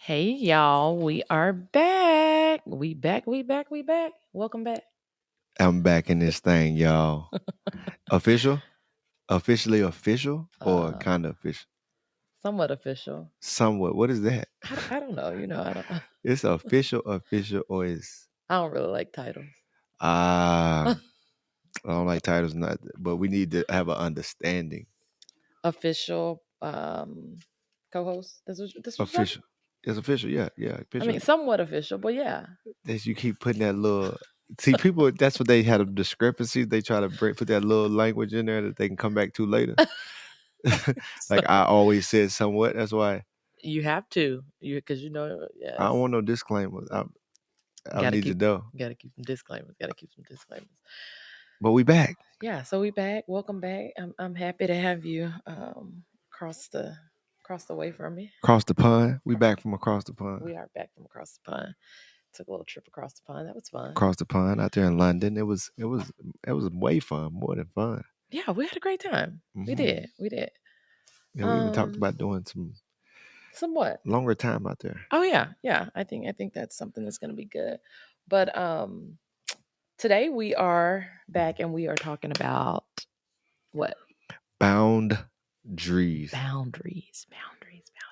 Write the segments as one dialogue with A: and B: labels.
A: Hey y'all, we are back. We back. Welcome back.
B: I'm back in this thing, y'all. Official? Officially official or
A: Uh
B: kind of official?
A: Somewhat official.
B: Somewhat. What is that?
A: I don't know, I don't
B: It's official, or is
A: I don't really like titles.
B: ah I don't like titles, not, but we need to have an understanding.
A: Official co-host. This was talking?
B: Official. It's official, yeah,
A: I
B: official.
A: mean somewhat official, but yeah.
B: As you keep putting that little see people. That's what they had a discrepancy. They try to put that little language in there that they can come back to later.
A: So
B: Like I always said, somewhat. That's why
A: you have to. Because
B: I don't
A: yes.
B: want no disclaimers. I
A: Gotta
B: need to
A: keep
B: know.
A: gotta keep some disclaimers. Gotta keep some disclaimers.
B: But we back.
A: Yeah, so we back. Welcome back. I'm happy to have you across the way from me.
B: Across the pond. We back from across the pond.
A: We are back from across the pond. Took a little trip across the pond. That was fun.
B: Across the pond out there in London. It was way fun, more than fun.
A: Yeah, we had a great time. We
B: Hmm.
A: did. We did.
B: Yeah, we even talked
A: Um,
B: about doing some
A: Somewhat.
B: longer time out there.
A: Oh yeah, yeah. I think that's something that's gonna be good. But today we are back and we are talking about what?
B: Boundaries.
A: Boundaries.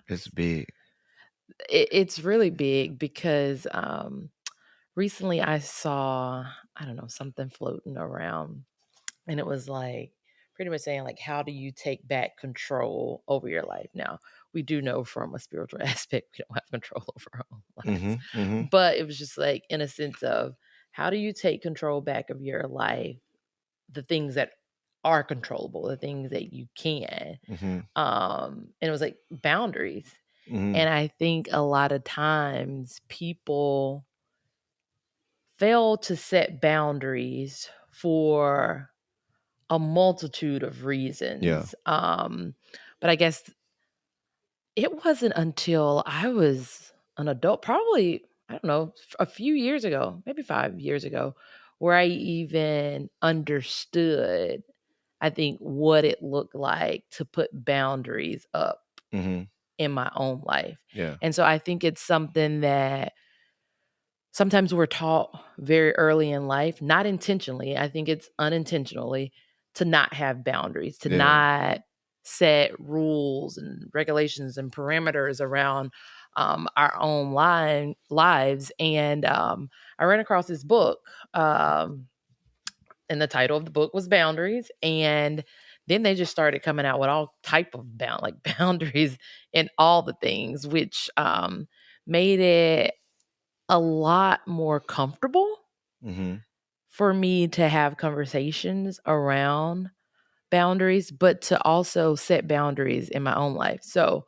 B: It's big.
A: It's really big because recently I saw, I don't know, something floating around, and it was like pretty much saying like, how do you take back control over your life? Now, we do know from a spiritual aspect we don't have control over our own lives,
B: Hmm. Hmm.
A: but it was just like in a sense of how do you take control back of your life, the things that are controllable, the things that you can.
B: Hmm.
A: And it was like boundaries.
B: Hmm.
A: And I think a lot of times people fail to set boundaries for a multitude of
B: Yeah.
A: reasons. But I guess it wasn't until I was an adult, probably, I don't know, a few years ago, maybe 5 years ago, where I even understood, I think, what it looked like to put boundaries up
B: Hmm.
A: in my own life.
B: Yeah.
A: And so I think it's something that sometimes we're taught very early in life, not intentionally. I think it's unintentionally to not have boundaries, to
B: Yeah.
A: not set rules and regulations and parameters around our own lives. And I ran across this book, and the title of the book was Boundaries. And then they just started coming out with all type of boundaries and all the things, which made it a lot more comfortable
B: Hmm.
A: for me to have conversations around boundaries, but to also set boundaries in my own life. So,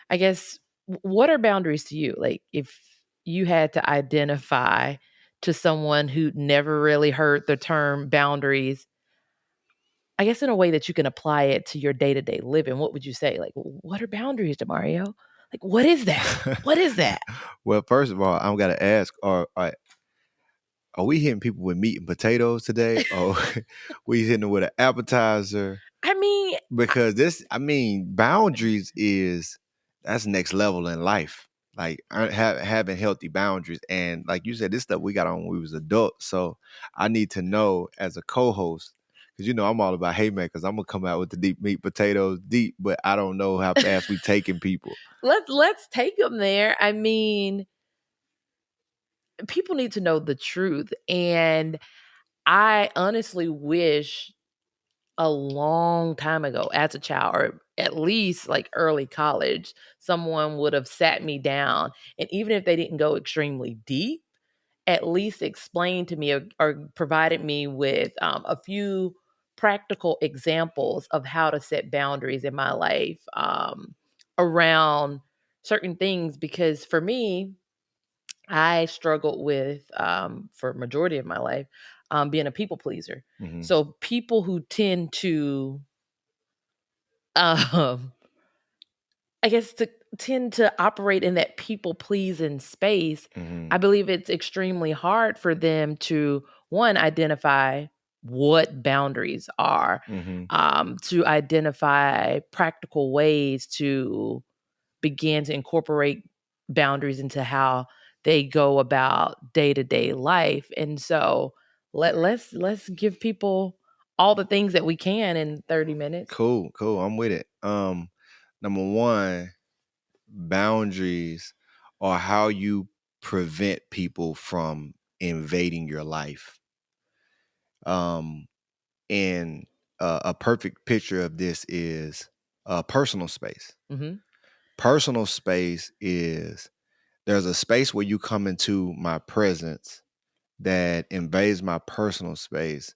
A: I guess what are boundaries to you? Like if you had to identify to someone who never really heard the term boundaries, I guess in a way that you can apply it to your day-to-day living, what would you say? Like, what are boundaries, Demario? Like, what is that? What is that?
B: Well, first of all, I'm gotta ask: Are we hitting people with meat and potatoes today, or we hitting them with an appetizer?
A: I mean,
B: Because boundaries is that's next level in life. Like having healthy boundaries, and like you said, this stuff we got on when we was adults. So I need to know as a co-host, because I'm all about haymakers. I'm gonna come out with the deep meat potatoes deep, but I don't know how fast we taking people.
A: let's take them there. I mean, people need to know the truth, and I honestly wish a long time ago as a child, or at least like early college, someone would have sat me down, and even if they didn't go extremely deep, at least explained to me, or provided me with a few practical examples of how to set boundaries in my life, around certain things. Because for me, I struggled with, for majority of my life, being a people pleaser.
B: Hmm.
A: So people who tend to, um, I guess, to tend to operate in that people pleasing space,
B: Hmm.
A: I believe it's extremely hard for them to, one, identify what boundaries are,
B: Hmm.
A: to identify practical ways to begin to incorporate boundaries into how they go about day-to-day life. And so let's give people all the things that we can in 30 minutes.
B: Cool, cool. I'm with it. Number one, boundaries are how you prevent people from invading your life. Um, and a perfect picture of this is personal space.
A: Mhm.
B: Personal space is there's a space where you come into my presence that invades my personal space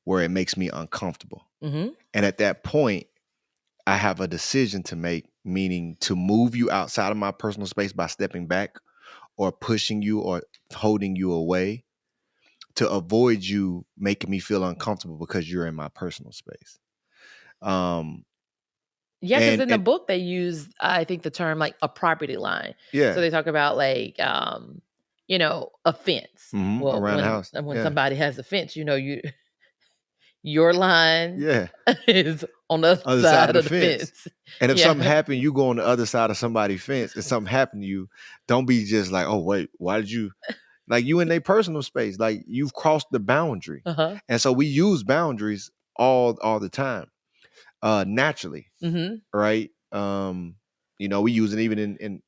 B: where it makes me uncomfortable.
A: Mhm.
B: And at that point, I have a decision to make, meaning to move you outside of my personal space by stepping back or pushing you or holding you away to avoid you making me feel uncomfortable because you're in my personal space. Um,
A: Yeah, because in the
B: and
A: book they use, I think, the term like a property line. So
B: yeah,
A: they talk about like, a fence. Well,
B: around the house.
A: when
B: Yeah,
A: somebody has a fence, your line
B: yeah.
A: is on the other
B: Other side of
A: side
B: the
A: of the
B: fence.
A: fence.
B: And if something
A: Yeah.
B: happened, you go on the other side of somebody's fence and something happened to you, don't be just like, oh, wait, why did you like you in their personal space? Like you've crossed the boundary.
A: Uh-huh.
B: And so we use boundaries all the time, naturally,
A: Mhm.
B: right? We use it even in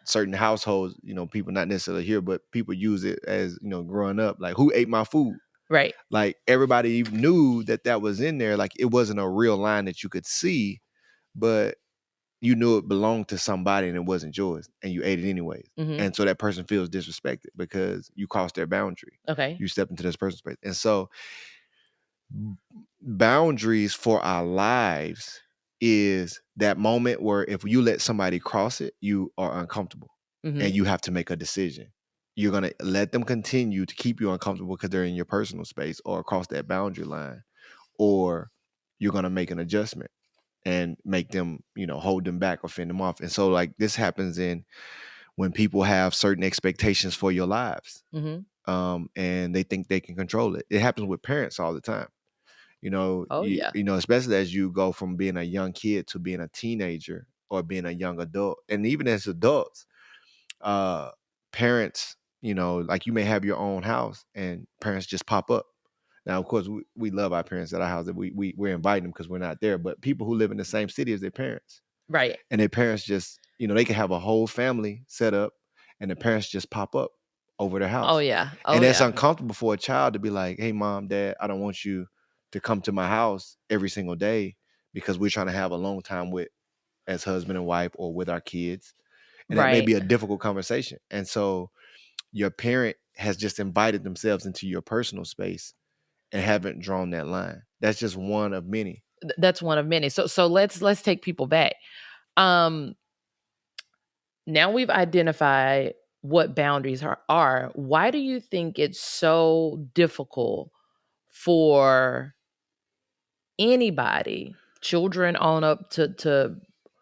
B: certain households, people not necessarily here, but people use it as, growing up, like who ate my food?
A: Right.
B: Like everybody knew that was in there. Like it wasn't a real line that you could see, but you knew it belonged to somebody and it wasn't yours and you ate it anyways.
A: Mhm.
B: And so that person feels disrespected because you crossed their boundary.
A: Okay.
B: You stepped into this person's space. And so boundaries for our lives is that moment where if you let somebody cross it, you are uncomfortable and
A: Mhm.
B: you have to make a decision. You're going to let them continue to keep you uncomfortable because they're in your personal space or across that boundary line, or you're going to make an adjustment and make them, hold them back or fend them off. And so like this happens in when people have certain expectations for your lives,
A: Mhm.
B: and they think they can control it. It happens with parents all the time.
A: Oh, yeah.
B: Especially as you go from being a young kid to being a teenager or being a young adult. And even as adults, uh, parents, like you may have your own house and parents just pop up. Now, of course, we love our parents at our house. That we're inviting them because we're not there. But people who live in the same city as their parents,
A: Right.
B: and their parents just, they can have a whole family set up, and the parents just pop up over their
A: Oh,
B: house,
A: yeah. Oh,
B: and that's
A: yeah.
B: uncomfortable for a child to be like, "Hey, mom, dad, I don't want you to come to my house every single day because we're trying to have a long time with as husband and wife or with our kids," and that may
A: Right.
B: be a difficult conversation. And so your parent has just invited themselves into your personal space and haven't drawn that line. That's just one of many.
A: That's one of many. So let's take people back. Um Now we've identified what boundaries are. Why do you think it's so difficult for anybody, children on up to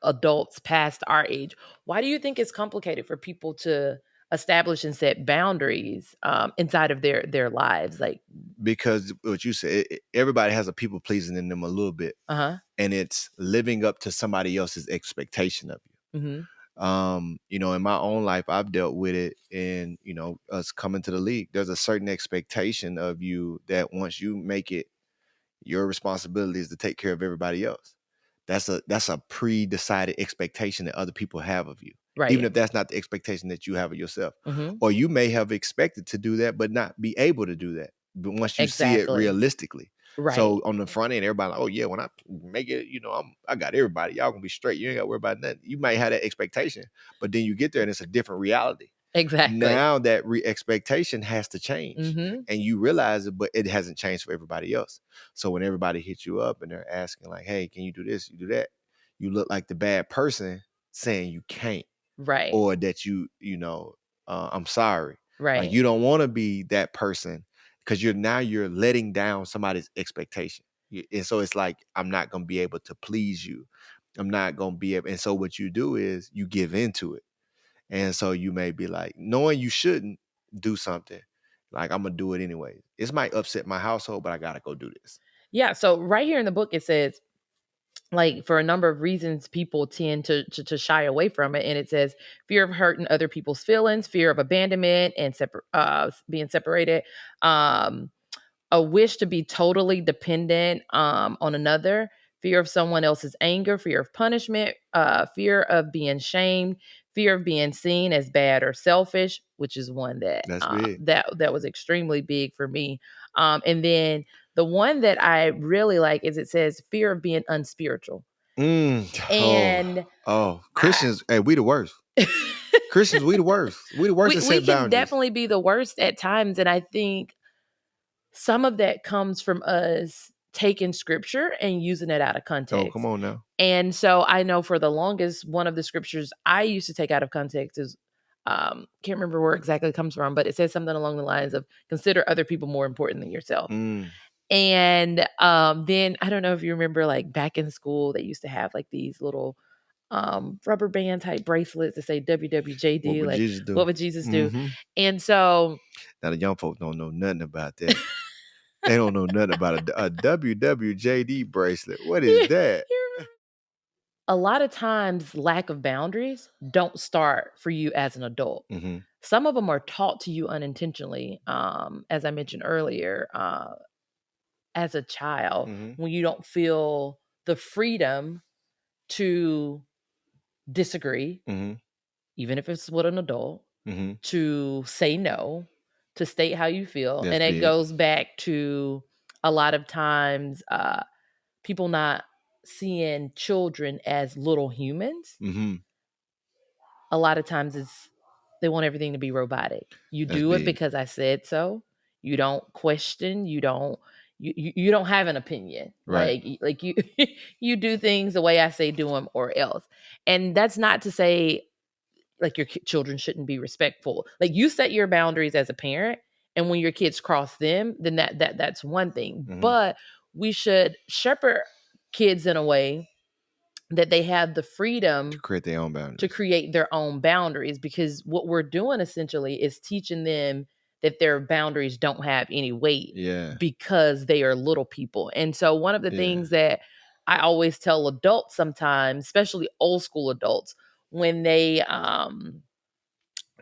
A: adults past our age? Why do you think it's complicated for people to establish and set boundaries inside of their lives? Like,
B: Because what you said, everybody has a people pleasing in them a little bit,
A: uh-huh.
B: and it's living up to somebody else's expectation of you.
A: Mhm.
B: In my own life, I've dealt with it in, us coming to the league. There's a certain expectation of you that once you make it, your responsibility is to take care of everybody else. That's a pre-decided expectation that other people have of you, even
A: Right.
B: if that's not the expectation that you have of yourself.
A: Mhm.
B: Or you may have expected to do that, but not be able to do that. But once you see it
A: Exactly.
B: realistically.
A: Right.
B: So on the front end, everybody like, oh yeah, when I make it, I got everybody. Y'all gonna be straight. You ain't gotta worry about nothing. You might have that expectation, but then you get there and it's a different reality.
A: Exactly.
B: Now that expectation has to change,
A: Mhm.
B: and you realize it, but it hasn't changed for everybody else. So when everybody hits you up and they're asking like, "Hey, can you do this? You do that?" You look like the bad person saying you can't,
A: Right.
B: or that I'm sorry. Like
A: Right.
B: you don't want to be that person because you're letting down somebody's expectation. And so it's like I'm not gonna be able to please you. I'm not gonna be able. And so what you do is you give into it. And so you may be like, knowing you shouldn't do something, like I'm gonna do it anyway. This might upset my household, but I gotta go do this.
A: Yeah, so right here in the book it says like for a number of reasons, people tend to shy away from it. And it says fear of hurting other people's feelings, fear of abandonment and being separated, um, a wish to be totally dependent on another, fear of someone else's anger, fear of punishment, fear of being shamed, fear of being seen as bad or selfish, which is one that
B: That's big.
A: that was extremely big for me. And then the one that I really like is it says fear of being unspiritual.
B: Mm. Oh,
A: And
B: oh,
A: I,
B: Christians, hey, we the worst. Christians, we the worst. We the worst at
A: we
B: setting
A: can
B: boundaries.
A: definitely be the worst at times. And I think some of that comes from us taking scripture and using it out of
B: Oh, come
A: context.
B: on now.
A: And so I know for the longest, one of the scriptures I used to take out of context is can't remember where exactly it comes from, but it says something along the lines of consider other people more important than yourself.
B: Mm.
A: And then I don't know if you remember, like back in school, they used to have like these little rubber band type bracelets that say
B: What
A: WWJD,
B: would
A: like
B: Jesus do?
A: what would Jesus do?
B: Mm-hmm.
A: And so
B: Now the young folks don't know nothing about that. They don't know nothing about a WWJD bracelet. What is that?
A: a lot of times lack of boundaries don't start for you as an adult.
B: Mm-hmm.
A: Some of them are taught to you unintentionally, as I mentioned earlier, as a child,
B: Mm-hmm.
A: when you don't feel the freedom to disagree,
B: Mm-hmm.
A: even if it's with an adult,
B: Mm-hmm.
A: to say no, to state how you feel.
B: That's
A: And it
B: big.
A: goes back to a lot of times people not seeing children as little humans.
B: Mm-hmm.
A: A lot of times they want everything to be robotic. You
B: That's
A: do it
B: big.
A: because I said so. You don't question, you don't have an opinion.
B: Right.
A: Like you you do things the way I say do them or else. And that's not to say like your children shouldn't be respectful. Like you set your boundaries as a parent, and when your kids cross them, then that's one thing.
B: Mm-hmm.
A: But we should shepherd kids in a way that they have the
B: To
A: freedom
B: create their own
A: to
B: boundaries.
A: create their own boundaries, because what we're doing essentially is teaching them that their boundaries don't have any weight
B: Yeah.
A: because they are little people. And so one of the
B: Yeah.
A: things that I always tell adults sometimes, especially old school adults, when they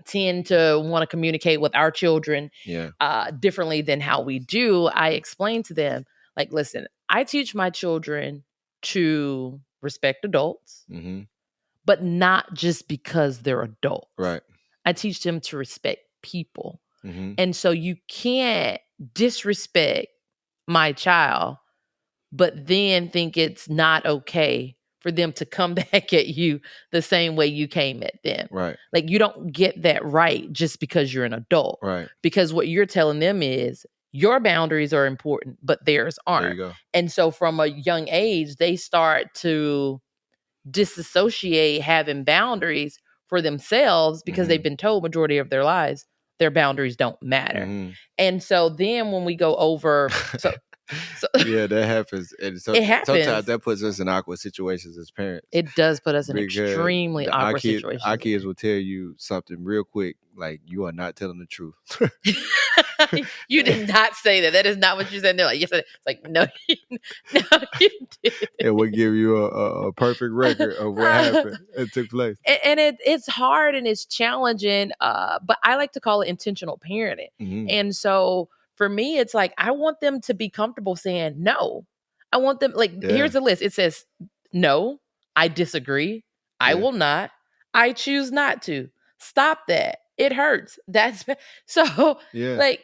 A: tend to want to communicate with our children
B: Yeah.
A: differently than how we do, I explain to them, like, listen, I teach my children to respect adults,
B: Mm-hmm.
A: but not just because they're adults.
B: Right.
A: I teach them to respect people.
B: Mm-hmm.
A: And so you can't disrespect my child, but then think it's not okay for them to come back at you the same way you came at them.
B: Right.
A: Like you don't get that right just because you're an adult.
B: Right.
A: Because what you're telling them is your boundaries are important, but theirs
B: There you
A: aren't.
B: go.
A: And so from a young age, they start to disassociate having boundaries for themselves because
B: Mm-hmm.
A: they've been told majority of their lives their boundaries don't matter.
B: Mm-hmm.
A: And so then when we go over so
B: Yeah, that happens. And so
A: it
B: sometimes
A: happens.
B: that puts us in awkward situations as parents
A: It does put us in
B: because
A: extremely
B: our
A: awkward
B: our
A: situations.
B: kids will tell you something real quick, like you are not telling the truth.
A: You did not say that. That is not what you said. They're like, yes, I did. It's like, no, no, you
B: It will
A: did.
B: give you a perfect record of what happened and took place.
A: And it's hard and it's challenging, but I like to call it intentional parenting.
B: Mm-hmm.
A: And so for me, it's like I want them to be comfortable saying no. I want them, like,
B: Yeah.
A: here's a list. It says no, I disagree, I
B: Yeah.
A: will not, I choose not to, stop that, it hurts, that's so,
B: Yeah.
A: like,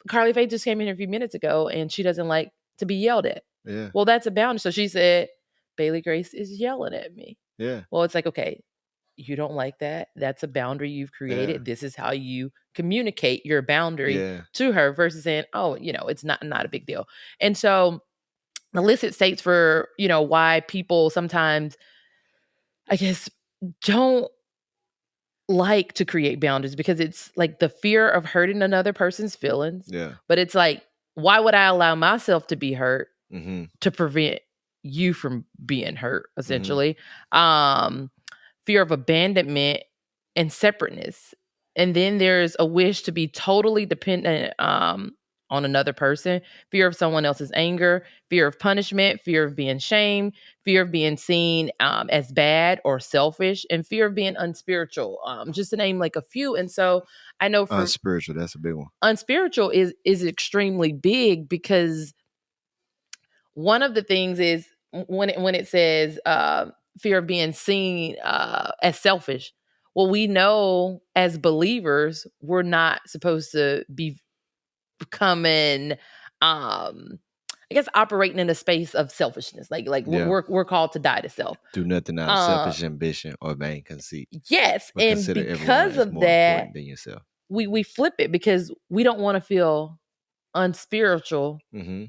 A: Carly Faye just came in here a few minutes ago and she doesn't like to be yelled at.
B: Yeah.
A: Well, that's a boundary. So she said Bailey Grace is yelling at me.
B: Yeah.
A: Well, it's like, okay, you don't like that. That's a boundary you've
B: Yeah.
A: created. This is how you communicate your boundary
B: Yeah.
A: to her versus saying, oh, it's not a big deal. And so the list it states for, why people sometimes, I guess, don't like to create boundaries because it's like the fear of hurting another person's feelings.
B: Yeah.
A: But it's like, why would I allow myself to be hurt
B: Mm-hmm.
A: to prevent you from being hurt,
B: Mm-hmm.
A: essentially? Fear of abandonment and separateness. And then there's a wish to be totally dependent on another person, fear of someone else's anger, fear of punishment, fear of being shamed, fear of being seen as bad or selfish, and fear of being unspiritual, just to name like a few. And so I know for
B: Unspiritual, that's a big one.
A: unspiritual is extremely big, because one of the things is when it says fear of being seen as selfish. Well, we know as believers we're not supposed to be becoming I guess operating in a space of selfishness. Like
B: Yeah.
A: we're called to die to self.
B: Do nothing out of
A: Uh
B: selfish ambition or vain conceit,
A: yes,
B: but
A: and
B: consider everyone
A: because
B: as
A: of
B: more
A: that,
B: important than yourself.
A: we flip it because we don't want to feel unspiritual
B: Mm-hmm.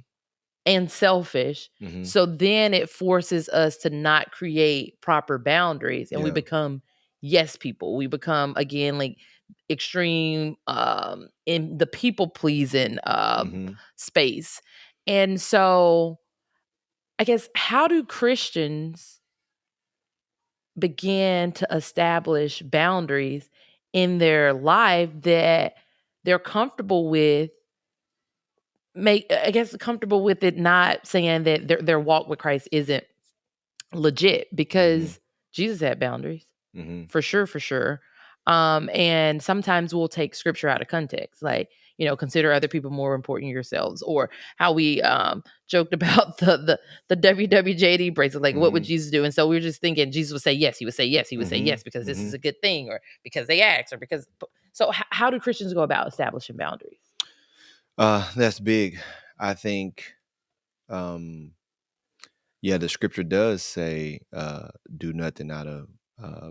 A: and selfish.
B: Mm-hmm.
A: So then it forces us to not create proper boundaries, and we
B: Yeah.
A: become yes people. We become again like extreme in the people pleasing
B: Mm-hmm.
A: space. And so I guess how do Christians begin to establish boundaries in their life that they're comfortable with, make I guess comfortable with it, not saying that their walk with Christ isn't legit,
B: Mm-hmm.
A: because Jesus had boundaries
B: Mm-hmm.
A: for sure, for sure. And sometimes we'll take scripture out of context, like, consider other people more important than yourselves, or how we joked about the WWJD bracelet, like what would
B: Mm-hmm.
A: Jesus do? And so we were just thinking Jesus would say yes, he would say yes, he would say
B: Mm-hmm.
A: yes because this
B: Mm-hmm.
A: is a good thing, or because they asked, or because. So how do Christians go about establishing boundaries?
B: That's big. I think um yeah, the scripture does say, do nothing out of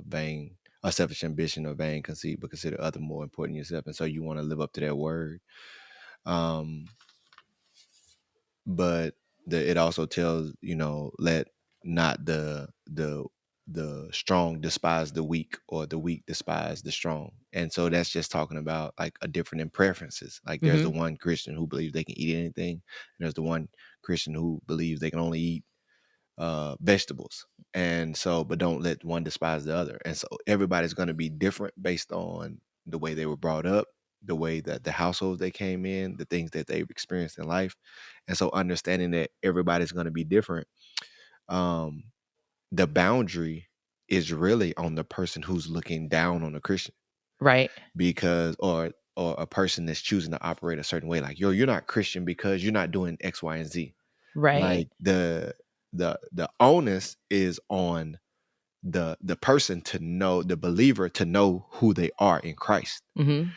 B: vain, a selfish ambition or vain conceit, but consider other more important than yourself. And so you want to live up to that word. Um, but it also tells, let not the strong despise the weak, or the weak despise the strong. And so that's just talking about like a different in preferences. Like there's the
A: Mm-hmm.
B: one Christian who believes they can eat anything, and there's the one Christian who believes they can only eat vegetables. And so, but don't let one despise the other. And so everybody's going to be different based on the way they were brought up, the way that the households they came in, the things that they've experienced in life. And so understanding that everybody's going to be different, um, the boundary is really on the person who's looking down on a Christian,
A: Right.
B: because or a person that's choosing to operate a certain way, like, yo, you're not Christian because you're not doing X, Y, and Z.
A: Right.
B: Like the onus is on the person to know, the believer to know who they are in Christ.
A: Mm-hmm.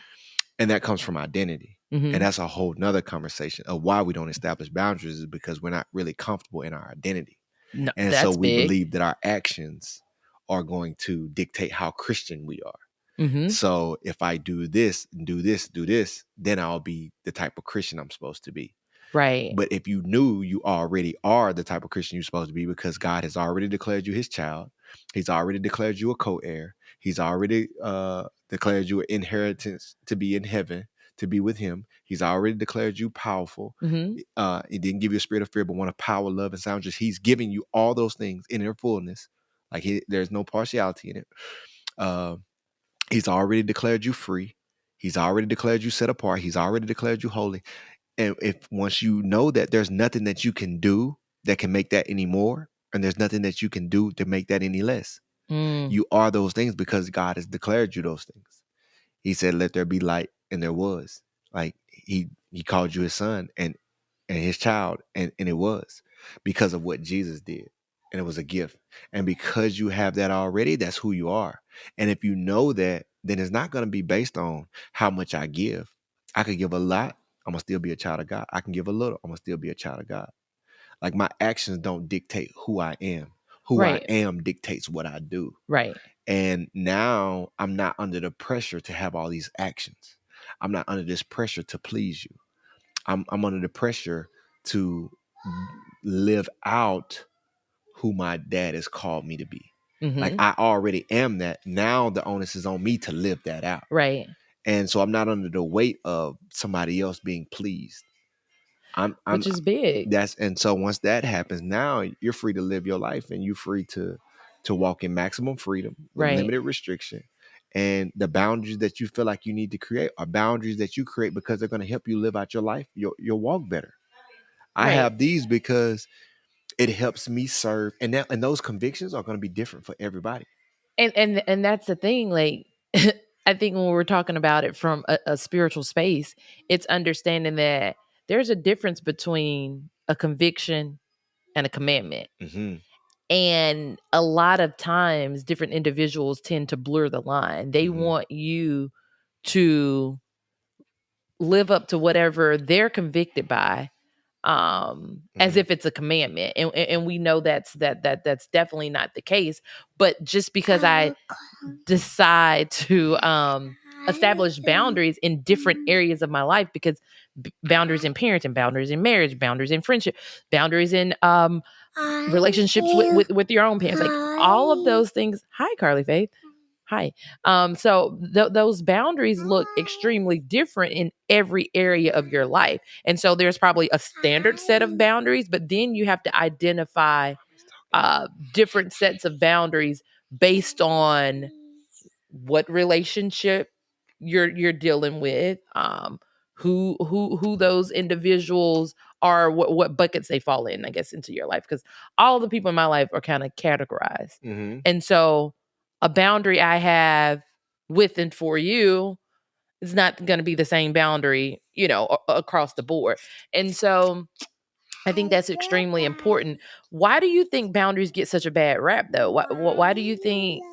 B: And that comes from identity. And
A: Mm-hmm.
B: that's a whole nother conversation of why we don't establish boundaries, is because we're not really comfortable in our identity.
A: No,
B: And so
A: that's
B: we
A: big.
B: believe that our actions are going to dictate how Christian we are.
A: Mm-hmm.
B: So if I do this, do this, do this, then I'll be the type of Christian I'm supposed to be.
A: Right.
B: But if you knew, you already are the type of Christian you're supposed to be, because God has already declared you his child. He's already declared you a co-heir. He's already declared you an inheritance to be in heaven, to be with him. He's already declared you powerful.
A: Mm-hmm.
B: He didn't give you a spirit of fear, but one of power, love, and sound. Just he's giving you all those things in their fullness. Like there's no partiality in it. Uh, he's already declared you free. He's already declared you set apart. He's already declared you holy. And if once you know that there's nothing that you can do that can make that any more, and there's nothing that you can do to make that any less,
A: Mm.
B: you are those things because God has declared you those things. He said, "Let there be light," and there was. Like he called you his son and his child, and it was because of what Jesus did, and it was a gift. And because you have that already, that's who you are. And if you know that, then it's not going to be based on how much I give. I could give a lot, I'm gonna still be a child of God. I can give a little, I'm gonna still be a child of God. Like my actions don't dictate who I am. Who I
A: Right.
B: am dictates what I do.
A: Right.
B: And now I'm not under the pressure to have all these actions. I'm not under this pressure to please you. I'm under the pressure to live out who my dad has called me to be. Like
A: Mm-hmm.
B: I already am that. Now the onus is on me to live that out.
A: Right.
B: And so I'm not under the weight of somebody else being pleased. I'm
A: Which is big.
B: that's and so once that happens, now you're free to live your life, and you're free to walk in maximum freedom with
A: Right.
B: limited restriction. And the boundaries that you feel like you need to create are boundaries that you create because they're going to help you live out your life, your walk better. I
A: Right.
B: have these because it helps me serve, and those convictions are going to be different for everybody.
A: And that's the thing, like I think when we're talking about it from a spiritual space, it's understanding that there's a difference between a conviction and a commandment.
B: Hmm.
A: And a lot of times different individuals tend to blur the line. They
B: Hmm.
A: want you to live up to whatever they're convicted by, as
B: Hmm.
A: if it's a commandment, and we know that's definitely not the case. But just because I decide to establish boundaries in different areas of my life, because boundaries in parenting, boundaries in marriage, boundaries in friendship, boundaries in relationships with your own parents, like all of those things. Hi, Carly Faith. Hi. So those boundaries look extremely different in every area of your life. And so there's probably a standard set of boundaries, but then you have to identify different sets of boundaries based on what relationship you're dealing with, who those individuals are, what buckets they fall in, I guess, into your life, because all the people in my life are kind of categorized.
B: Hmm.
A: And so a boundary I have with and for you is not going to be the same boundary, across the board. And so I think that's extremely important. Why do you think boundaries get such a bad rap, though? Why do you think,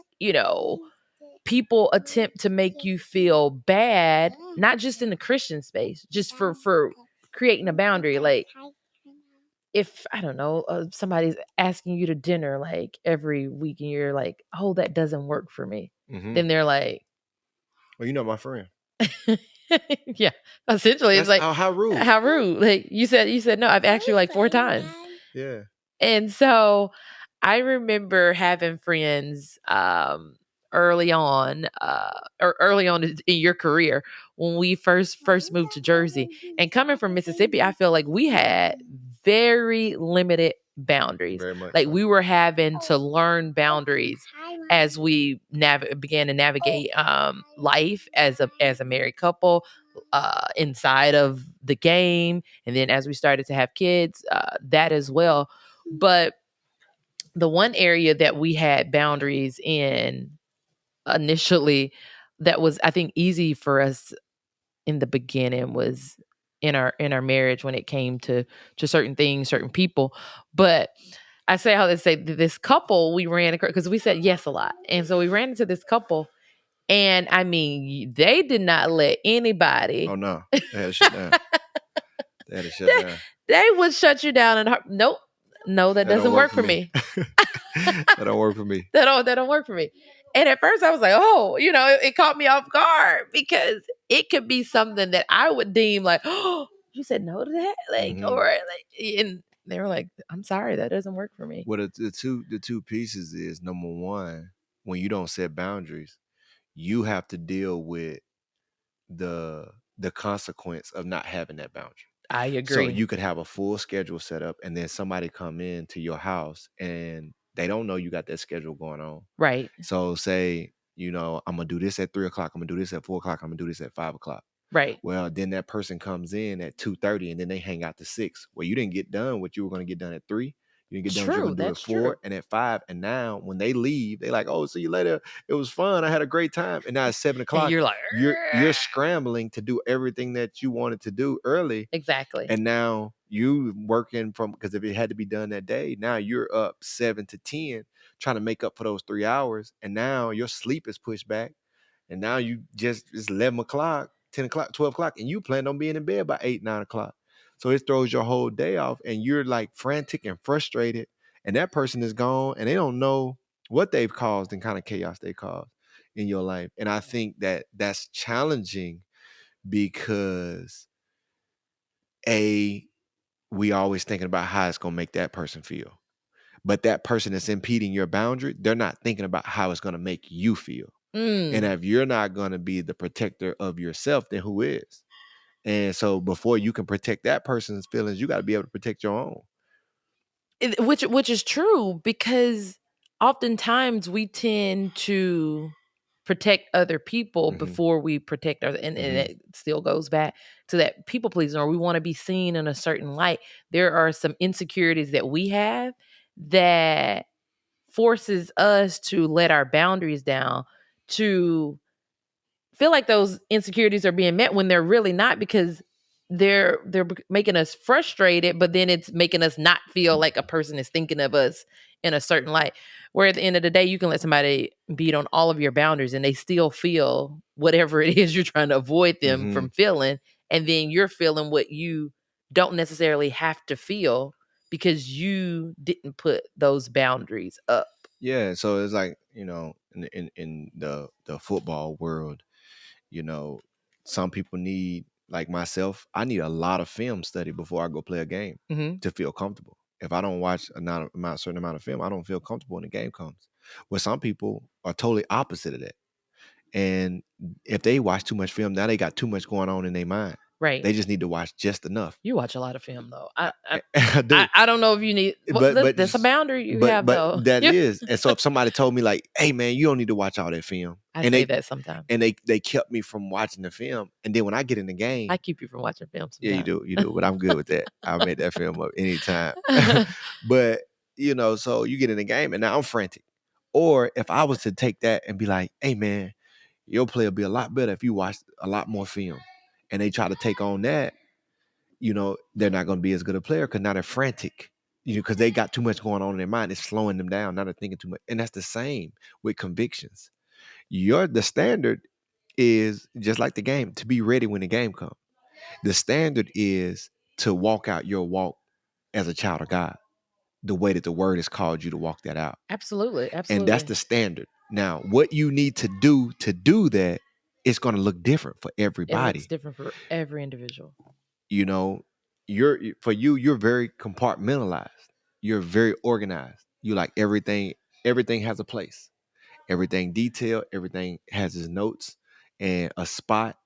A: people attempt to make you feel bad, not just in the Christian space, just for creating a boundary? Like, if I don't know, somebody's asking you to dinner like every week, and you're like, "Oh, that doesn't work for me,"
B: Hmm.
A: then they're like,
B: Well, you're not my friend.
A: "Yeah." Essentially, it's
B: That's
A: like,
B: how rude.
A: how rude. Like you said no. I've asked you like 4 times.
B: Yeah.
A: And so I remember having friends early on, or early on in your career, when we first moved to Jersey. And coming from Mississippi, I feel like we had very limited boundaries.
B: Very much
A: Like,
B: so.
A: we were having to learn boundaries as we began to navigate life as a married couple, inside of the game, and then as we started to have kids, that as well. But the one area that we had boundaries in initially, that was, I think, easy for us in the beginning, was in our marriage, when it came to certain things, certain people. But I say how they say, this couple we ran across, because we said yes a lot, and so we ran into this couple, and I mean, they did not let
B: Oh
A: anybody.
B: no, they had to shut down. They had to shut
A: they,
B: down.
A: they would shut you down, and nope, no, that
B: That don't
A: doesn't
B: work
A: work
B: for
A: for
B: me.
A: me.
B: That don't work for me.
A: That don't work for me. And at first I was like, oh, it caught me off guard, because it could be something that I would deem like, oh, you said no to that? Like,
B: Hmm.
A: or like, and they were like, I'm sorry, that doesn't work for me.
B: Well, the two pieces is, number one, when you don't set boundaries, you have to deal with the the consequence of not having that boundary.
A: I
B: So
A: agree.
B: you could have a full schedule set up, and then somebody come in to your house and they don't know you got that schedule going on.
A: Right.
B: So say, I'm gonna do this at 3 o'clock, I'm gonna do this at 4 o'clock, I'm gonna do this at 5 o'clock.
A: Right.
B: Well, then that person comes in at 2:30, and then they hang out to 6. Well, you didn't get done what you were going to get done at 3. You didn't get done what you're
A: True.
B: going to do at
A: That's true.
B: 4 and at 5. And now when they leave, they like, oh, see you later. It was fun. I had a great time. And now it's 7
A: And
B: o'clock.
A: you're like,
B: You're scrambling to do everything that you wanted to do early.
A: exactly.
B: And now you working because if it had to be done that day, now you're up 7 to 10 trying to make up for those 3 hours. And now your sleep is pushed back. And now it's 11 o'clock, 10 o'clock, 12 o'clock, and you plan on being in bed by 8, 9 o'clock. So it throws your whole day off, and you're like frantic and frustrated. And that person is gone, and they don't know what they've caused and kind of chaos they caused in your life. And I think that that's challenging because we always thinking about how it's going to make that person feel. But that person that's impeding your boundary, they're not thinking about how it's going to make you feel. And
A: Mm.
B: if you're not going to be the protector of yourself, then who is? And so before you can protect that person's feelings, you got to be able to protect your own.
A: Which is true, because oftentimes we tend to protect other people
B: Mhm.
A: before we protect other, and
B: Mhm.
A: it still goes back to that people pleasing, or we want to be seen in a certain light. There are some insecurities that we have that forces us to let our boundaries down, to feel like those insecurities are being met when they're really not, because they're making us frustrated, but then it's making us not feel like a person is thinking of us in a certain light. Where at the end of the day, you can let somebody beat on all of your boundaries and they still feel whatever it is you're trying to avoid them from
B: Mhm.
A: feeling, and then you're feeling what you don't necessarily have to feel because you didn't put those boundaries up.
B: Yeah, so it's like, in the football world, you know, some people need, like myself, I need a lot of film study before I go play a game
A: Hmm.
B: to feel comfortable. If I don't watch a certain amount of film, I don't feel comfortable when the game comes. Well, some people are totally opposite of that. And if they watch too much film, now they got too much going on in their mind.
A: Right.
B: They just need to watch just enough.
A: You watch a lot of film though.
B: I do.
A: I don't know if you need. Well,
B: But but
A: that's a boundary you
B: but
A: have
B: but
A: though.
B: that
A: Yeah.
B: is. And so if somebody told me like, "Hey man, you don't need to watch all that film,"
A: I
B: and
A: say
B: they
A: that sometimes.
B: and they kept me from watching the film, and then when I get in the
A: I
B: game,
A: keep you from watching film
B: yeah,
A: sometimes.
B: you do, but I'm good with that. I'll make that film up anytime. But so you get in the game, and now I'm frantic. Or if I was to take that and be like, "Hey man, your play will be a lot better if you watch a lot more film," and they try to take on that, they're not going to be as good a player because now they're frantic. Because they got too much going on in their mind. It's slowing them down. Now they're thinking too much. And that's the same with convictions. The standard is just like the game, to be ready when the game comes. The standard is to walk out your walk as a child of God, the way that the word has called you to walk that out.
A: Absolutely,
B: And that's
A: absolutely.
B: the standard. Now, what you need to do that, it's going to look different for
A: It looks
B: everybody.
A: different for every individual.
B: you know you're very compartmentalized, you're very organized, you like everything has a place, everything detailed, everything has its notes and a spot,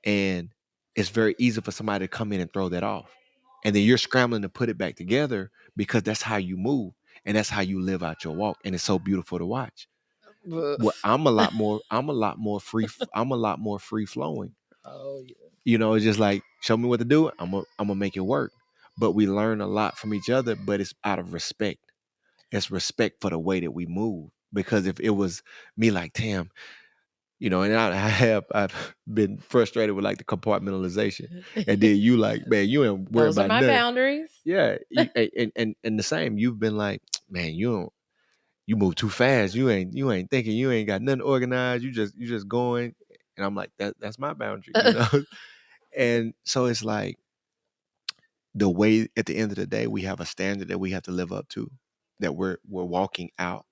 B: and it's very easy for somebody to come in and throw that off, and then you're scrambling to put it back together because that's how you move and that's how you live out your walk, and it's so beautiful to watch. Well,
A: Woof.
B: I'm a lot more free flowing.
A: Oh yeah.
B: It's just like, show me what to do. I'm gonna make it work. But we learn a lot from each other, but it's out of respect. It's respect for the way that we move. Because if it was me like, damn, and I've been frustrated with like the compartmentalization. And then you like, man, you ain't worried
A: Those are
B: about
A: my
B: nothing.
A: boundaries.
B: Yeah. And the same, you've been like, man, you move too fast. You ain't thinking, you ain't got nothing organized. You just going. And I'm like, that's my boundary. And so it's like, the way at the end of the day we have a standard that we have to live up to, that we're walking out.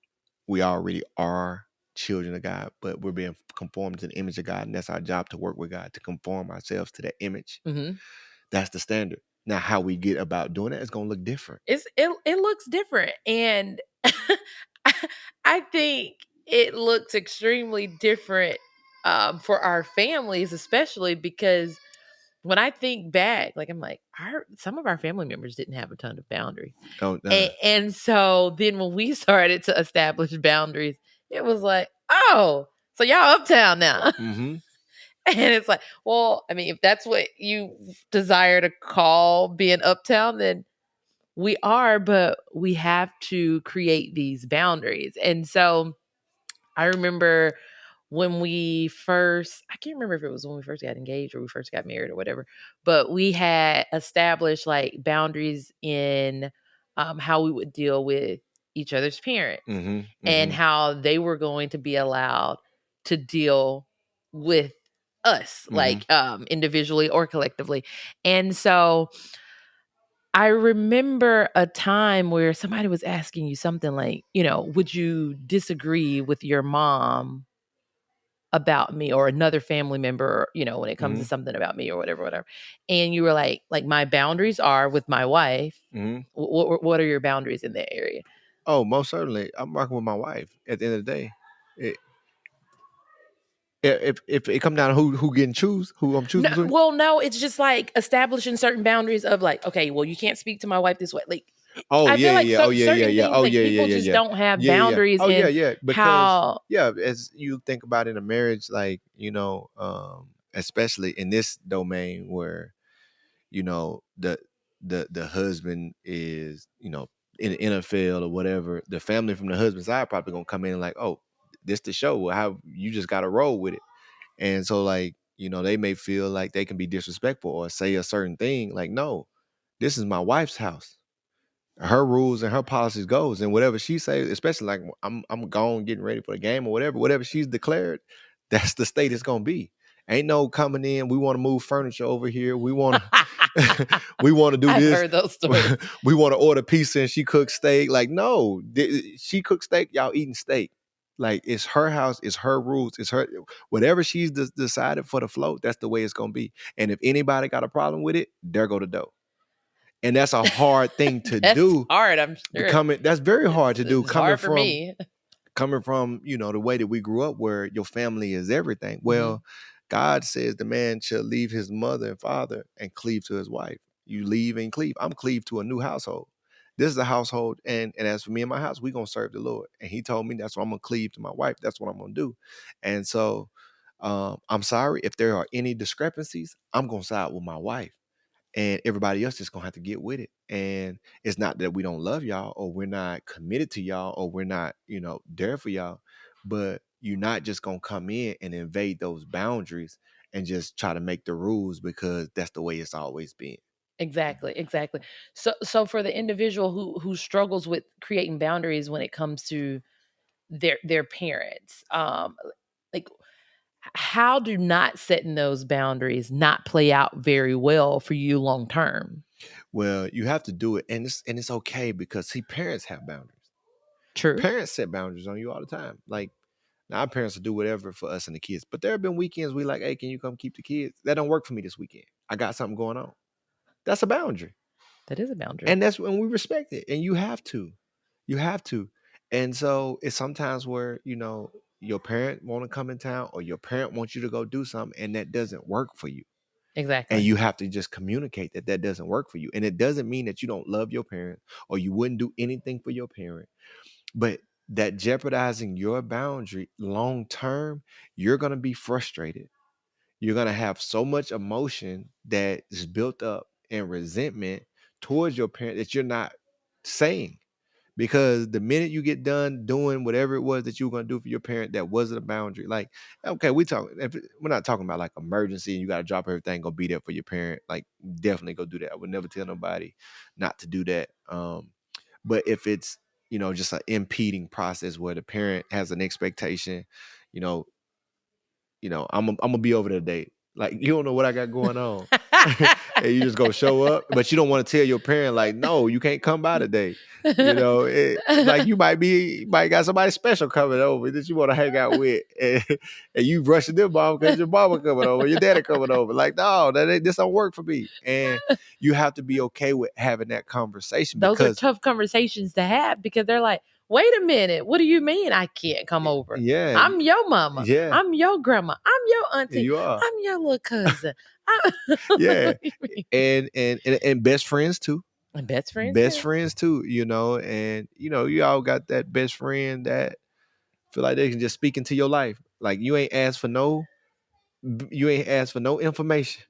B: We already are children of God, but we're being conformed to the image of God, and that's our job, to work with God to conform ourselves to that image.
A: Hmm.
B: That's the standard. Now how we get about doing that is going to look different.
A: It looks different, and I think it looks extremely different for our families, especially because when I think back, like I'm like, some of our family members didn't have a ton of boundaries.
B: Oh,
A: And so then when we started to establish boundaries, it was like, oh, so y'all uptown now.
B: mm-hmm.
A: And it's like, well, I mean, if that's what you desire to call being uptown, then we are, but we have to create these boundaries. And so I remember when we first, I can't remember if it was when we first got engaged or we first got married or whatever, but we had established like boundaries in how we would deal with each other's parents
B: Mm-hmm.
A: and
B: Mm-hmm.
A: how they were going to be allowed to deal with us,
B: Mm-hmm.
A: like individually or collectively. And so I remember a time where somebody was asking you something like, would you disagree with your mom about me or another family member, when it comes to
B: Mm-hmm.
A: something about me or whatever, whatever. And you were like my boundaries are with my wife.
B: Mm-hmm.
A: What are your boundaries in that area?
B: Oh, most certainly, I'm working with my wife at the end of the day. It, if it come down to who getting choose, who I'm choosing
A: No,
B: between.
A: well, no, it's just like establishing certain boundaries of like, okay, well, you can't speak to my wife this way. Like,
B: Oh
A: I
B: yeah,
A: feel
B: yeah,
A: like
B: yeah. Oh yeah, yeah,
A: certain
B: yeah.
A: things,
B: Oh
A: like,
B: yeah, yeah,
A: people
B: yeah,
A: just
B: yeah.
A: don't have
B: Yeah, yeah, yeah.
A: boundaries
B: Oh yeah,
A: in
B: yeah. Because
A: how.
B: yeah, as you think about in a marriage, like, especially in this domain where, the husband is, in the NFL or whatever, the family from the husband's side probably gonna come in like, oh, this the show. Well, how you just gotta roll with it. And so, like, they may feel like they can be disrespectful or say a certain thing. Like, no, this is my wife's house. Her rules and her policies goes, and whatever she says, especially like I'm gone getting ready for the game or whatever she's declared, that's the state it's gonna be. Ain't no coming in. We want to move furniture over here. We want to, we want to do
A: I've
B: this.
A: heard those stories.
B: We want to order pizza and she cooks steak. Like, no, she cooks steak. Y'all eating steak. Like, it's her house. It's her rules. It's her whatever she's decided for the float. That's the way it's gonna be. And if anybody got a problem with it, there go the dough. And that's a hard thing to
A: That's
B: do.
A: hard, I'm sure.
B: That's very hard to do,
A: It's hard for me.
B: coming from, the way that we grew up where your family is everything.
A: Mhm.
B: Well, God says the man shall leave his mother and father and cleave to his wife. You leave and cleave. I'm cleaved to a new household. This is a household, and as for me and my house, we're gonna serve the Lord. And he told me that's what I'm gonna cleave to my wife. That's what I'm gonna do. And so, I'm sorry if there are any discrepancies. I'm gonna side with my wife, and everybody else just gonna have to get with it. And it's not that we don't love y'all or we're not committed to y'all or we're not, there for y'all, but you're not just gonna come in and invade those boundaries and just try to make the rules because that's the way it's always been.
A: Exactly, exactly. So for the individual who struggles with creating boundaries when it comes to their parents, like, how do not setting those boundaries not play out very well for you long term?
B: Well, you have to do it, and it's okay because see, parents have boundaries.
A: True.
B: Parents set boundaries on you all the time. Like, now our parents will do whatever for us and the kids, but there have been weekends we like, hey, can you come keep the kids? That don't work for me this weekend. I got something going on. That's a boundary.
A: That is a boundary.
B: And that's when we respect it. And you have to. You have to. And so it's sometimes where, your parent want to come in town or your parent wants you to go do something and that doesn't work for you. And
A: Exactly.
B: you have to just communicate that that doesn't work for you. And it doesn't mean that you don't love your parent or you wouldn't do anything for your parent, but that jeopardizing your boundary long term, you're going to be frustrated. You're going to have so much emotion that is built up and resentment towards your parent that you're not saying. Because the minute you get done doing whatever it was that you were going to do for your parent, that wasn't a boundary. Like, okay, we're not talking about like emergency and you got to drop everything, go be there for your parent. Like, definitely go do that. I would never tell nobody not to do that. But if it's, just an impeding process where the parent has an expectation, you know, I'm gonna be over there today. Like, you don't know what I got going on. And you just go show up, but you don't want to tell your parent, like, no, you can't come by today. Like you might got somebody special coming over that you want to hang out with, and you rushing them mom because your mama coming over, your daddy coming over. Like, no, this don't work for me. And you have to be okay with having that conversation
A: Those are
B: because,
A: tough conversations to have because they're like, "Wait a minute, what do you mean I can't come over?
B: yeah,
A: I'm your mama.
B: yeah,
A: I'm your grandma. I'm your auntie.
B: you are,
A: I'm your little cousin."
B: yeah,
A: What do you mean?
B: and best friends too.
A: And best friends
B: Best
A: too.
B: friends too, and you all got that best friend that feel like they can just speak into your life. Like, you ain't asked for no information.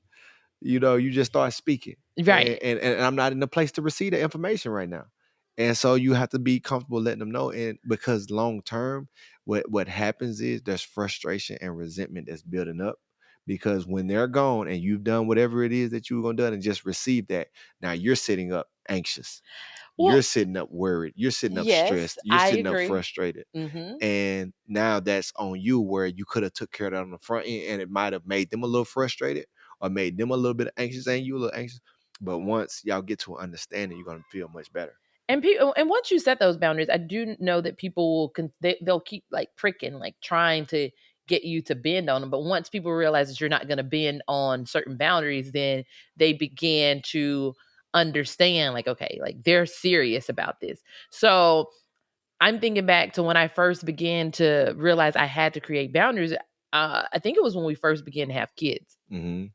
B: You just start speaking. And,
A: Right.
B: and and I'm not in a place to receive the information right now. And so you have to be comfortable letting them know. And because long term, what happens is there's frustration and resentment that's building up. Because when they're gone and you've done whatever it is that you were gonna do and just receive that, now you're sitting up anxious. You're
A: Well,
B: sitting up worried. You're sitting up
A: yes,
B: stressed. You're
A: I
B: sitting up
A: agree.
B: frustrated.
A: Mhm.
B: And now that's on you where you could have took care of that on the front end and it might have made them a little frustrated or made them a little bit anxious and you a little anxious. But once y'all get to an understanding, you're gonna feel much better.
A: And people, and once you set those boundaries, I do know that people will they'll keep like pricking, like trying to get you to bend on them. But once people realize that you're not going to bend on certain boundaries, then they begin to understand, like, okay, like they're serious about this. So I'm thinking back to when I first began to realize I had to create boundaries. I think it was when we first began to have kids,
B: Hmm.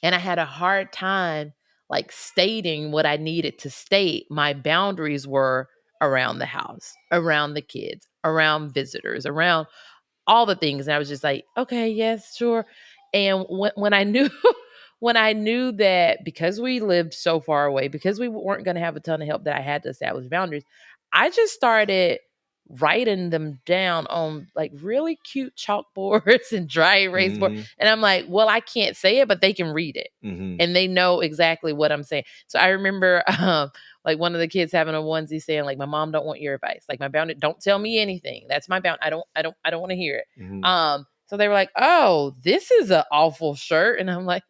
A: and I had a hard time like stating what I needed to state, my boundaries were around the house, around the kids, around visitors, around all the things. And I was just like, okay, yes, sure. And when I knew when I knew that because we lived so far away, because we weren't going to have a ton of help, that I had to establish boundaries, I just started writing them down on like really cute chalkboards and dry erase board.
B: Mm-hmm.
A: And I'm like, well, I can't say it, but they can read it.
B: Mm-hmm.
A: And they know exactly what I'm saying. So I remember like one of the kids having a onesie saying, like, my mom don't want your advice. Like my boundary, don't tell me anything. That's my bound. I don't want to hear it.
B: Mm-hmm.
A: So they were like, oh, this is an awful shirt. And I'm like,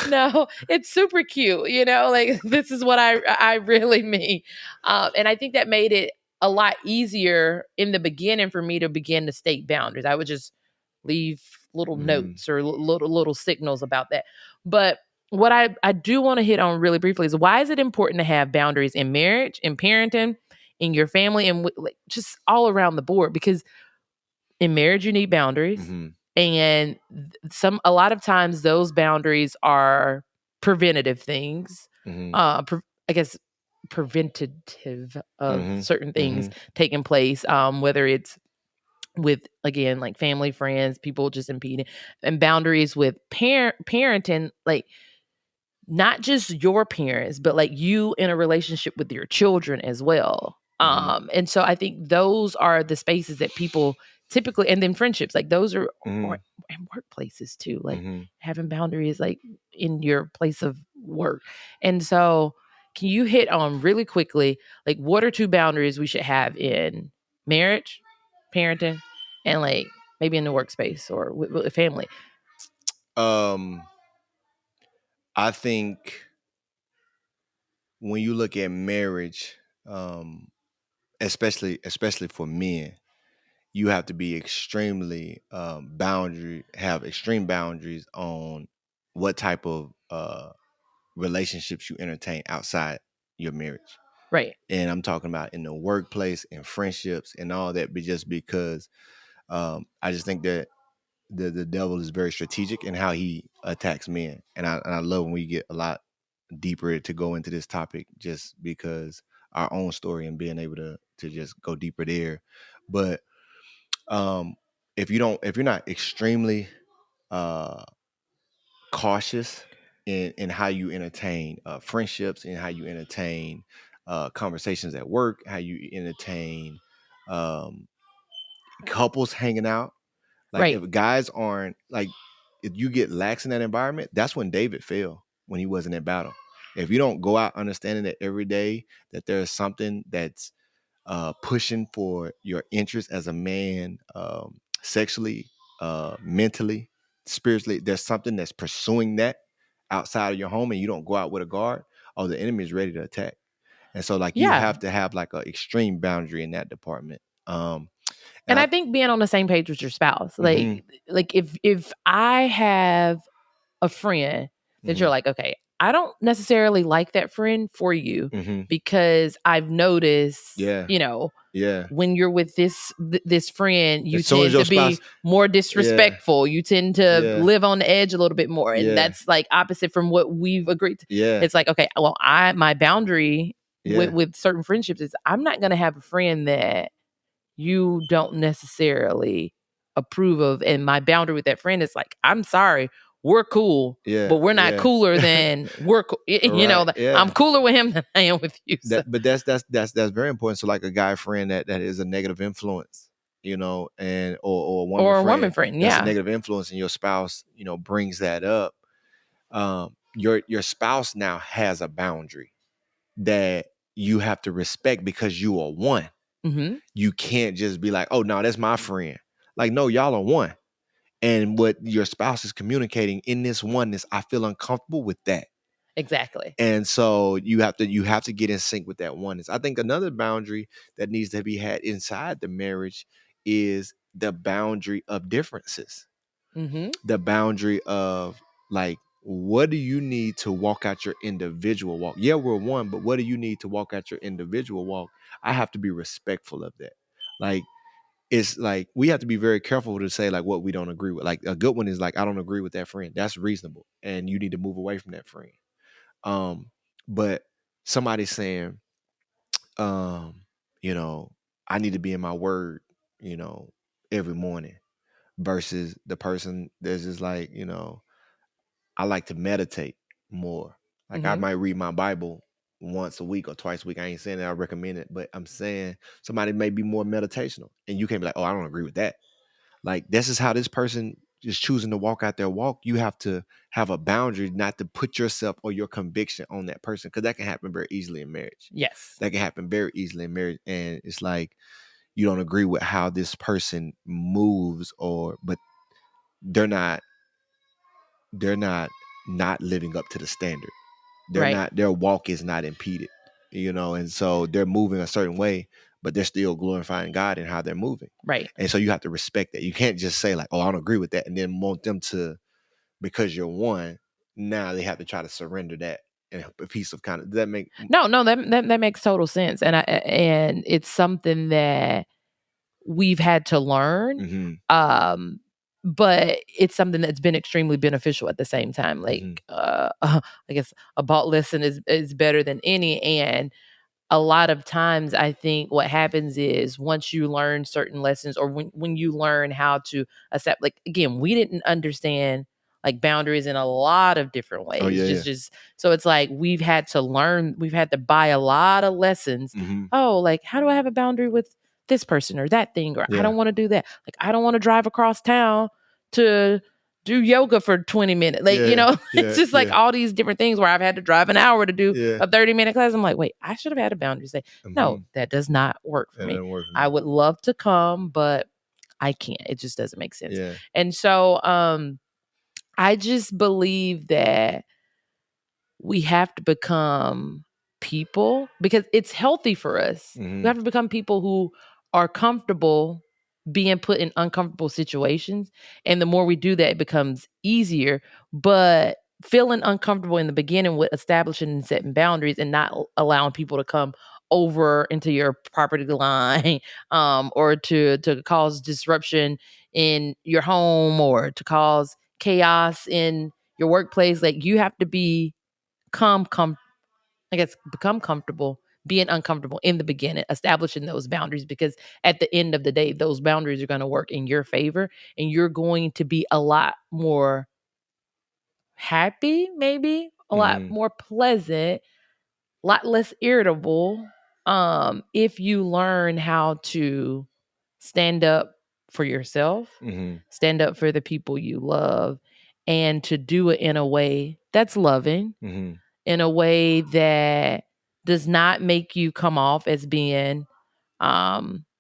A: no, it's super cute. Like this is what I really mean. And I think that made it a lot easier in the beginning for me to begin to state boundaries. I would just leave little
B: Mm-hmm.
A: notes or little signals about that. But what I do want to hit on really briefly is, why is it important to have boundaries in marriage, in parenting, in your family, and like just all around the board? Because in marriage you need boundaries,
B: Mm-hmm.
A: and a lot of times those boundaries are preventative things.
B: Mm-hmm.
A: I guess preventative of
B: Mm-hmm.
A: certain things
B: Mm-hmm.
A: taking place, whether it's with, again, like family, friends, people just impeding, and boundaries with parenting, like not just your parents, but like you in a relationship with your children as well.
B: Mm-hmm.
A: And so I think those are the spaces that people typically, and then friendships, like those are, or
B: Mm-hmm.
A: and workplaces too, like
B: Mm-hmm.
A: having boundaries like in your place of work. And so can you hit on really quickly, like what are two boundaries we should have in marriage, parenting, and like maybe in the workspace or with family?
B: Um, I think when you look at marriage, um, especially for men, you have to be extremely have extreme boundaries on what type of relationships you entertain outside your marriage.
A: Right.
B: And I'm talking about in the workplace and friendships and all that, but just because I just think that the devil is very strategic in how he attacks men. And I love when we get a lot deeper to go into this topic, just because our own story and being able to just go deeper there. But um if you're not extremely uh cautious in how you entertain friendships and how you entertain conversations at work, how you entertain um couples hanging out, like
A: Right.
B: if guys aren't like, if you get lax in that environment, that's when David fell, when he was in that battle. If you don't go out understanding that every day that there's something that's pushing for your interest as a man, sexually, mentally, spiritually, there's something that's pursuing that outside of your home, and you don't go out with a guard, oh, the enemy is ready to attack. And so like you
A: Yeah.
B: have to have like an extreme boundary in that department. And
A: And
B: I
A: I think being on the same page with your spouse,
B: mm-hmm,
A: like if I have a friend that
B: mm-hmm,
A: you're like, okay, I don't necessarily like that friend for you,
B: mm-hmm.
A: because I've noticed,
B: Yeah, yeah.
A: when you're with this friend, you
B: As soon as
A: tend
B: your
A: to
B: spouse,
A: be more
B: yeah,
A: disrespectful. You tend to
B: yeah,
A: live on the edge a little bit more, and
B: yeah,
A: that's like opposite from what we've agreed to.
B: yeah,
A: It's like, okay, well, my boundary with
B: yeah,
A: with certain friendships is, I'm not going to have a friend that you don't necessarily approve of. And my boundary with that friend is like, I'm sorry, we're cool,
B: yeah,
A: but we're not
B: yeah.
A: cooler than
B: Right,
A: I'm
B: yeah.
A: cooler with him than I am with you. So,
B: But that's very important. So like a guy friend that is a negative influence, and or a woman
A: or a woman
B: friend
A: friend,
B: that's a
A: yeah.
B: negative influence, and your spouse, brings that up. Your spouse now has a boundary that you have to respect, because you are one.
A: Hmm.
B: You can't just be like, oh no, that's my friend. Like, no, y'all are one. And what your spouse is communicating in this oneness, I feel uncomfortable with that.
A: Exactly.
B: And so you have to get in sync with that oneness. I think another boundary that needs to be had inside the marriage is the boundary of differences.
A: Hmm.
B: The boundary of, like, what do you need to walk out your individual walk? Yeah, we're one, but what do you need to walk out your individual walk? I have to be respectful of that. Like, it's like we have to be very careful to say like what we don't agree with. Like a good one is like, I don't agree with that friend. That's reasonable, and you need to move away from that friend. But somebody saying, um, you know, I need to be in my word, you know, every morning versus the person that's just like, I like to meditate more. Like I
A: Mhm.
B: might read my Bible once a week or twice a week. I ain't saying that I recommend it, but I'm saying somebody may be more meditational. And you can't be like, oh, I don't agree with that. Like this is how this person is choosing to walk out their walk. You have to have a boundary not to put yourself or your conviction on that person. Cause that can happen very easily in marriage.
A: Yes.
B: That can happen very easily in marriage. And it's like you don't agree with how this person moves but they're not they're not living up to the standard.
A: Right.
B: Their walk is not impeded, and so they're moving a certain way, but they're still glorifying God in how they're moving.
A: Right.
B: And so you have to respect that. You can't just say like, oh, I don't agree with that, and then want them to, because you're one, now they have to try to surrender that and a piece of kind of, does that make
A: No, that makes total sense, and it's something that we've had to learn,
B: mm-hmm,
A: um, but it's something that's been extremely beneficial at the same time. Like,
B: mm-hmm.
A: I guess a bought lesson is better than any, and a lot of times I think what happens is once you learn certain lessons or when you learn how to accept, like again, we didn't understand like boundaries in a lot of different
B: Oh
A: ways.
B: yeah, yeah.
A: Just so it's like we've had to buy a lot of lessons.
B: Mm-hmm.
A: Oh, like how do I have a boundary with this person or that thing? Or I
B: Yeah,
A: don't want to do that. Like I don't want to drive across town to do yoga for 20 minutes. Like,
B: yeah,
A: it's
B: yeah,
A: just like
B: yeah,
A: all these different things where I've had to drive an hour to do
B: yeah.
A: a 30-minute class. I'm like, wait, I should have had a boundary. Say,
B: Mm-hmm.
A: no, that does not work for
B: That
A: me.
B: doesn't work for
A: I
B: me.
A: would love to come, but I can't. It just doesn't make sense.
B: Yeah.
A: And so I just believe that we have to become people because it's healthy for us. We
B: Mm-hmm.
A: have to become people who are comfortable being put in uncomfortable situations. And the more we do that, it becomes easier. But feeling uncomfortable in the beginning with establishing and setting boundaries and not allowing people to come over into your property line or to cause disruption in your home or to cause chaos in your workplace. Like you have to come I guess become comfortable being uncomfortable in the beginning, establishing those boundaries because at the end of the day, those boundaries are going to work in your favor and you're going to be a lot more happy, maybe a lot
B: Mm-hmm.
A: more pleasant, a lot less irritable if you learn how to stand up for yourself,
B: Mm-hmm.
A: stand up for the people you love, and to do it in a way that's loving,
B: Mm-hmm.
A: in a way that does not make you come off as being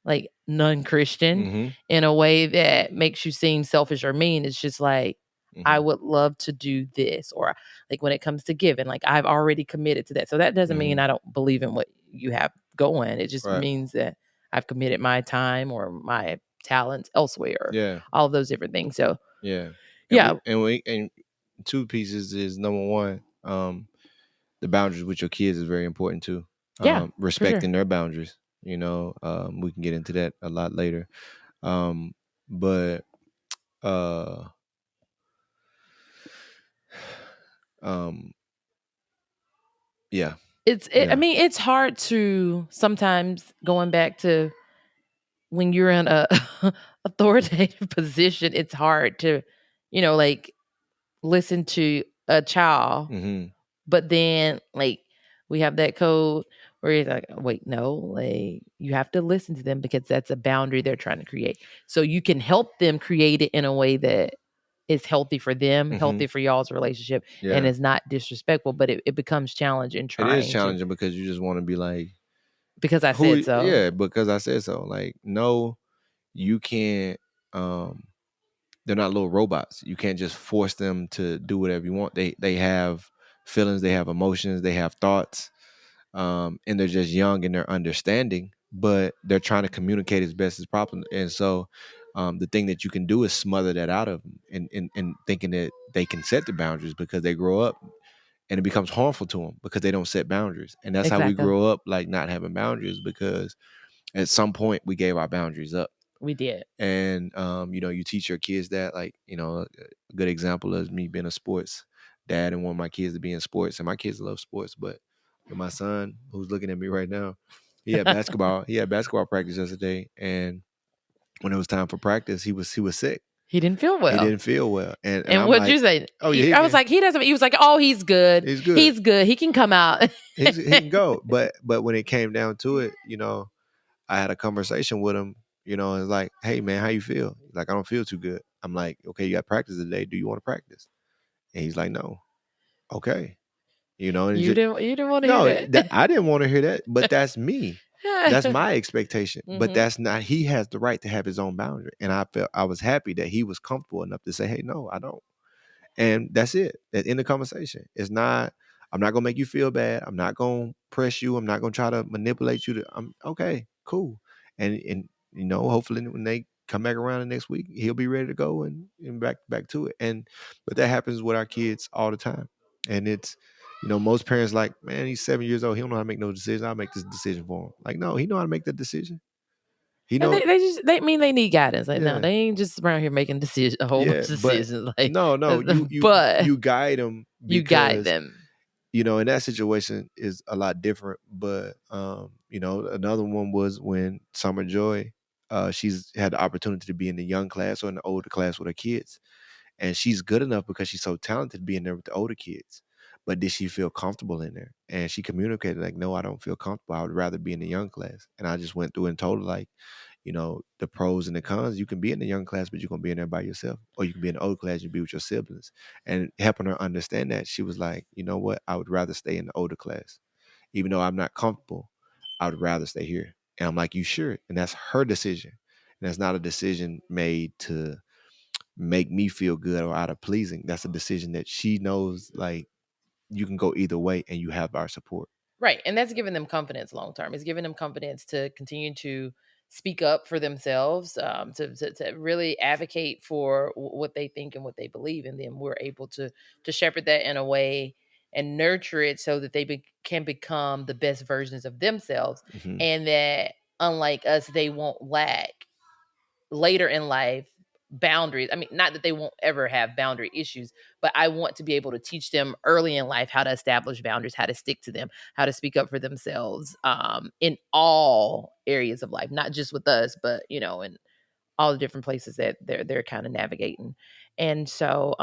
A: like non-Christian,
B: Mm-hmm.
A: in a way that makes you seem selfish or mean. It's just like I
B: Mm-hmm.
A: would love to do this, or like when it comes to giving, like I've already committed to that. So that doesn't mean
B: Mm-hmm.
A: I don't believe in what you have going. It just
B: Right.
A: means that I've committed my time or my talents elsewhere, or
B: Yeah.
A: all of those different things. So
B: Yeah. And
A: yeah,
B: two pieces is number one, the boundaries with your kids is very important too.
A: yeah, for sure.
B: Respecting their boundaries. We can get into that a lot later. Um, but uh um yeah,
A: I
B: yeah.
A: mean, it's hard to sometimes going back to when you're in a authoritative position, it's hard to, like listen to a child,
B: Mm-hmm.
A: but then like we have that code where it's like, wait, no, like you have to listen to them because that's a boundary they're trying to create. So you can help them create it in a way that is healthy for them,
B: Mm-hmm.
A: healthy for y'all's relationship, and
B: Yeah.
A: is not disrespectful, but it becomes challenging
B: It is
A: trying to
B: challenging because you just want to be like,
A: because I said so.
B: yeah, because I said so. Like, no, you can't um they're not little robots. You can't just force them to do whatever you want. They have feelings, they have emotions, they have thoughts, and they're just young in their understanding, but they're trying to communicate as best as possible. And so, the thing that you can do is smother that out of them, and thinking that they can set the boundaries because they grow up, and it becomes harmful to them because they don't set boundaries. And that's how we
A: Exactly.
B: grow up, like not having boundaries, because at some point we gave our boundaries up.
A: We did.
B: And you teach your kids that, like, a good example is me being a sports dad and want my kids to be in sports, and my kids love sports. But my son, who's looking at me right now, he had basketball. He had basketball practice yesterday, and when it was time for practice, he was sick.
A: He didn't feel
B: He
A: well.
B: didn't feel well, and
A: And
B: I'm
A: what'd you
B: like,
A: say?
B: oh yeah,
A: I was like, he doesn't. He was like, oh, he's good.
B: he's good.
A: He's good. He can come out.
B: He can go. But when it came down to it, I had a conversation with him. It's like, hey man, how you feel? He's like, I don't feel too good. I'm like, okay, you got practice today. Do you want to practice? And he's like, no. Okay. And
A: You
B: just,
A: didn't want to hear
B: no,
A: that.
B: I didn't want to hear that, but that's me. That's my expectation. But
A: Mhm.
B: that's not. He has the right to have his own boundary, and I was happy that he was comfortable enough to say, hey, no, I don't. And that's it. That's in the conversation. It's not, I'm not gonna make you feel bad. I'm not gonna press you. I'm not gonna try to manipulate you to I'm okay, cool. And hopefully when they come back around the next week, he'll be ready to go and back to it. But that happens with our kids all the time. And it's most parents like, man, he's 7 years old. He don't know how to make no decision. I'll make this decision for him. Like, no, he know how to make that decision. He
A: And
B: know,
A: they mean they need guidance. Like, no,
B: yeah.
A: they ain't just around here making decisions, a whole bunch
B: Yeah,
A: of
B: but
A: decisions. Like,
B: no, you
A: but
B: you guide them
A: you guide
B: because
A: them.
B: in that situation is a lot different. But another one was when Summer Joy, she's had the opportunity to be in the young class or in the older class with her kids, and she's good enough because she's so talented being there with the older kids. But did she feel comfortable in there? And she communicated like, no, I don't feel comfortable. I would rather be in the young class. And I just went through and told her like, the pros and the cons. You can be in the young class, but you're gonna be in there by yourself. Or you can be in the old class, you be with your siblings. And helping her understand that, she was like, you know what? I would rather stay in the older class. Even though I'm not comfortable, I would rather stay here. And I'm like, you sure? And that's her decision. And that's not a decision made to make me feel good or out of pleasing. That's a decision that she knows like you can go either way and you have our support.
A: Right. And that's giving them confidence long term. It's giving them confidence to continue to speak up for themselves, to really advocate for what they think and what they believe. And then we're able to shepherd that in a way and nurture it so that they can become the best versions of themselves.
B: Mm-hmm.
A: And that, unlike us, they won't lack later in life boundaries. I mean, not that they won't ever have boundary issues, but I want to be able to teach them early in life how to establish boundaries, how to stick to them, how to speak up for themselves, in all areas of life, not just with us, but in all the different places that they're kind of navigating. And so,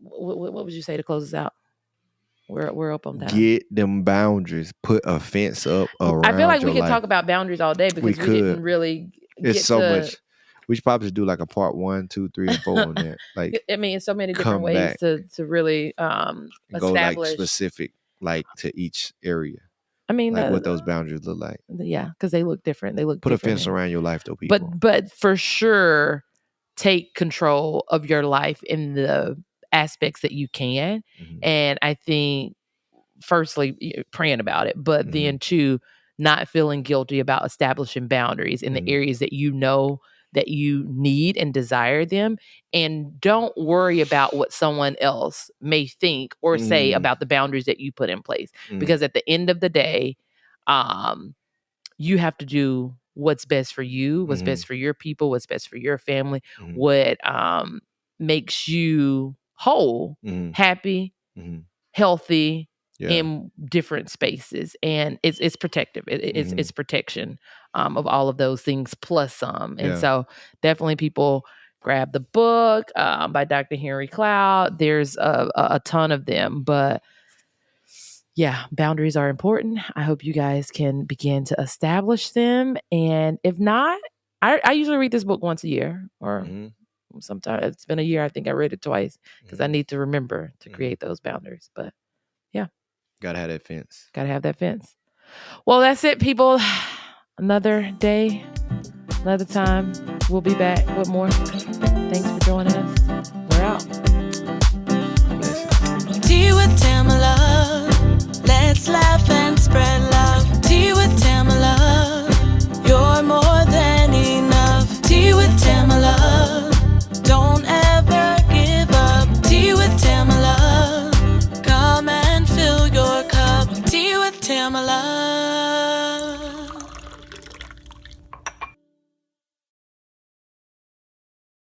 A: what would you say to close us out? We're up on time.
B: Get them boundaries. Put a fence up
A: I feel
B: around
A: like we
B: your
A: could
B: life.
A: talk about boundaries all day
B: We
A: because we
B: could.
A: didn't really
B: It's
A: get
B: so
A: to.
B: much. We should probably do like a part 1, 2, 3, and 4 on that. Like,
A: I mean, so many different
B: come
A: ways
B: back
A: to really
B: and go like
A: establish.
B: specific, like to each area,
A: I mean,
B: like what those boundaries look like.
A: yeah, because they look different. They look
B: Put a
A: different,
B: fence around your life, though,
A: but
B: people.
A: for sure, take control of your life in the aspects that you can.
B: Mm-hmm.
A: And I think, firstly, praying about it, but
B: Mm-hmm.
A: then two, not feeling guilty about establishing boundaries in the
B: Mm-hmm.
A: areas that you know that you need and desire them. And don't worry about what someone else may think or say
B: Mm-hmm.
A: about the boundaries that you put in place.
B: Mm-hmm.
A: Because at the end of the day, you have to do what's best for you, what's
B: Mm-hmm.
A: best for your people, what's best for your family,
B: Mm-hmm.
A: what makes you whole,
B: Mm-hmm.
A: happy,
B: Mm-hmm.
A: healthy
B: Yeah.
A: in different spaces. And it's protective.
B: Mm-hmm.
A: It's protection of all of those things plus some. And
B: Yeah.
A: so definitely people grab the book by Dr. Henry Cloud. There's a ton of them, but yeah, boundaries are important. I hope you guys can begin to establish them. And if not, I usually read this book once a year, or
B: Mm-hmm.
A: sometimes it's been a year. I think I read it twice because I
B: Mm-hmm.
A: need to remember to
B: Mm-hmm.
A: create those boundaries. But yeah,
B: Gotta have that fence.
A: got to have that fence. Well, that's it, people. Another day, another time. We'll be back with more.